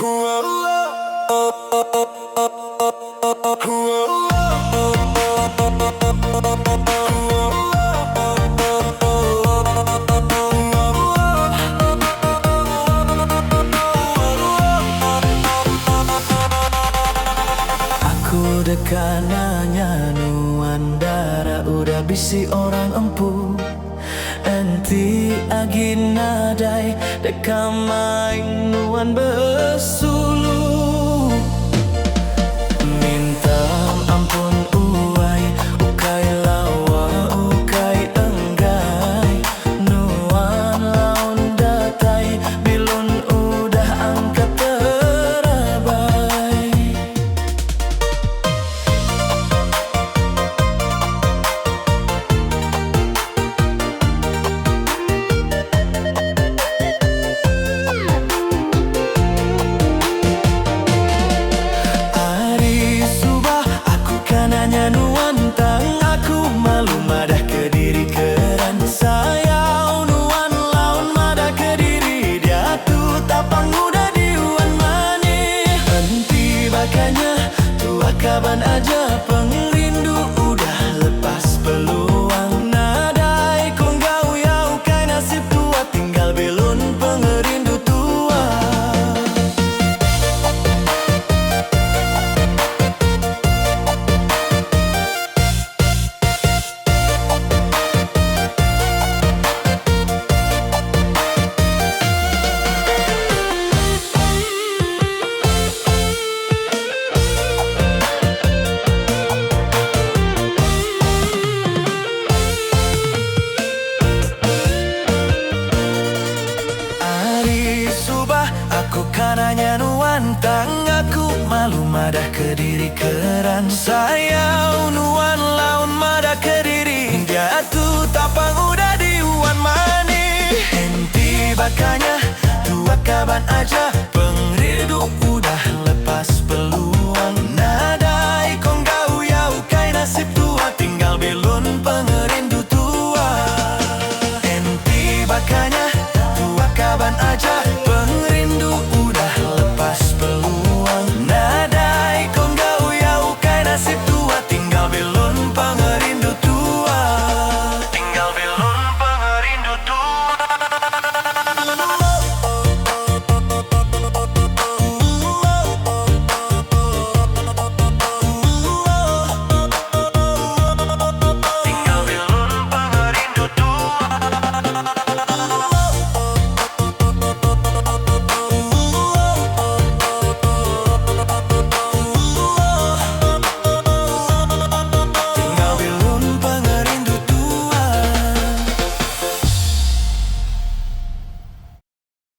Aku dekananya nuan dara udah bisi orang empu enti agina dai dekamain nuan besulu minta ampun uai ukai lawa ukai enggai nuan laun datai bilun udah angkat terabai. Nuantang aku malu madah ke diri keran saya nuan laun madah ke diri dia tu tapang udah diuan mani henti bakanya tua kaban aja pengrindu udah lepas peluang nadai kong gau yau kai nasib tua tinggal belun pengerindu tua. Aku kananya nuantang aku malu madah ke diri keran saya nuan laun madah ke diri dia tu tapang udah diuan mani henti bakanya tua kaban aja